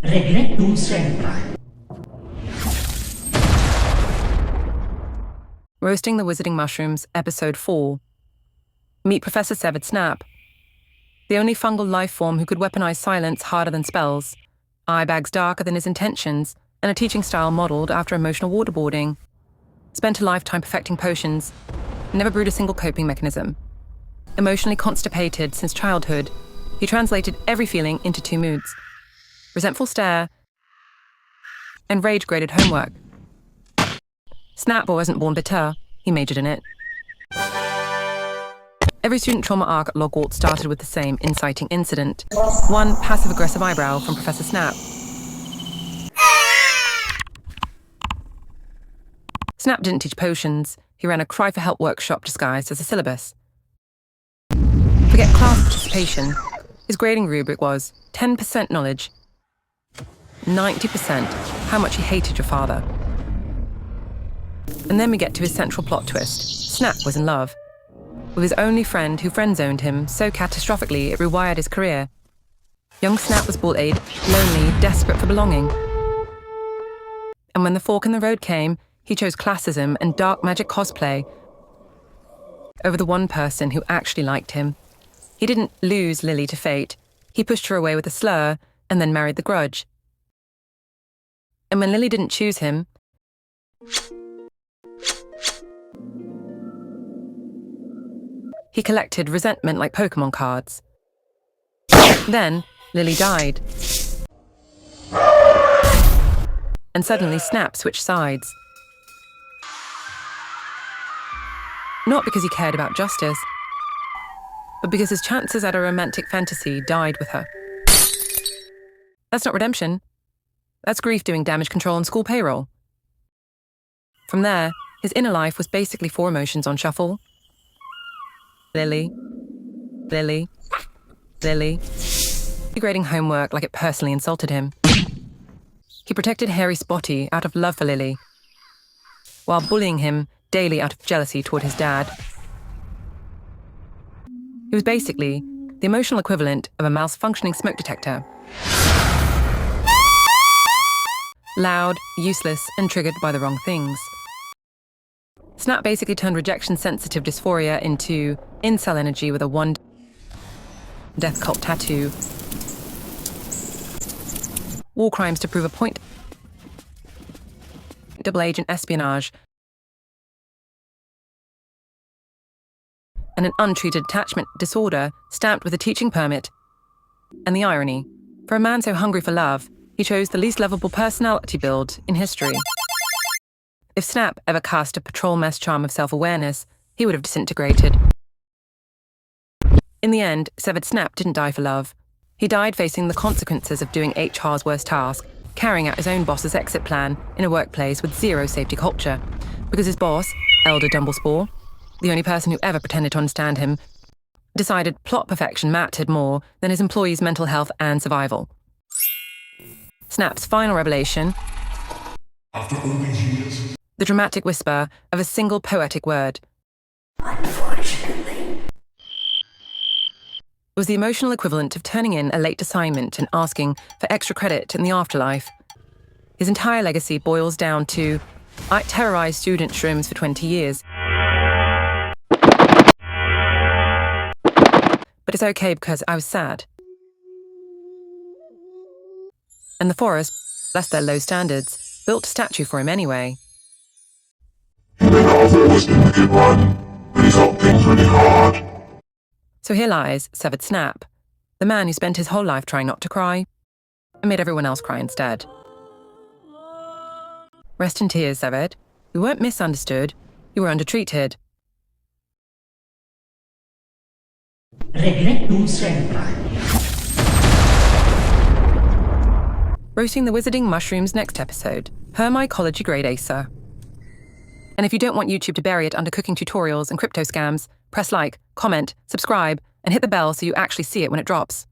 Regretto sempre. Roasting the Wizarding Mushrooms, Episode 4. Meet Professor Severed Snap, the only fungal life form who could weaponize silence harder than spells, eye bags darker than his intentions, and a teaching style modelled after emotional waterboarding. Spent a lifetime perfecting potions, never brewed a single coping mechanism. Emotionally constipated since childhood, he translated every feeling into 2 moods: resentful stare and rage-graded homework. Snap wasn't born bitter, he majored in it. Every student trauma arc at Logwart started with the same inciting incident. One passive-aggressive eyebrow from Professor Snap. Snap didn't teach potions. He ran a cry-for-help workshop disguised as a syllabus. Forget class participation. His grading rubric was 10% knowledge, 90% how much he hated your father. And then we get to his central plot twist. Snap was in love with his only friend who friend-zoned him so catastrophically it rewired his career. Young Snap was bullied, lonely, desperate for belonging. And when the fork in the road came, he chose classism and dark magic cosplay over the one person who actually liked him. He didn't lose Lily to fate. He pushed her away with a slur and then married the grudge. And when Lily didn't choose him, he collected resentment like Pokemon cards. Then, Lily died. And suddenly Snap switched sides. Not because he cared about justice, but because his chances at a romantic fantasy died with her. That's not redemption. That's grief doing damage control on school payroll. From there, his inner life was basically 4 emotions on shuffle. Lily, Lily, Lily, grading homework like it personally insulted him. He protected Harry Spotty out of love for Lily, while bullying him daily out of jealousy toward his dad. He was basically the emotional equivalent of a malfunctioning smoke detector. Loud, useless, and triggered by the wrong things. Snap basically turned rejection-sensitive dysphoria into incel energy with a 1 death cult tattoo, war crimes to prove a point, double agent espionage, and an untreated attachment disorder stamped with a teaching permit. And the irony, for a man so hungry for love, he chose the least lovable personality build in history. If Snap ever cast a patrol mess charm of self-awareness, he would have disintegrated. In the end, Severed Snap didn't die for love. He died facing the consequences of doing HR's worst task, carrying out his own boss's exit plan in a workplace with 0 safety culture, because his boss, Elder Dumblespore, the only person who ever pretended to understand him, decided plot perfection mattered more than his employees' mental health and survival. Snap's final revelation, after all these years, the dramatic whisper of a single poetic word, Unfortunately. was the emotional equivalent of turning in a late assignment and asking for extra credit in the afterlife. His entire legacy boils down to, I terrorized student shrooms for 20 years. But it's okay because I was sad. And the forest, bless their low standards, built a statue for him anyway. you think I've always been the good one, but he's got things really hard. So here lies Severed Snap, the man who spent his whole life trying not to cry, and made everyone else cry instead. Rest in tears, Severed. You weren't misunderstood, you were undertreated. Regretto sempre. Roasting the Wizarding Mushrooms next episode, Hermycology GradeAcer. And if you don't want YouTube to bury it under cooking tutorials and crypto scams, press like, comment, subscribe, and hit the bell so you actually see it when it drops.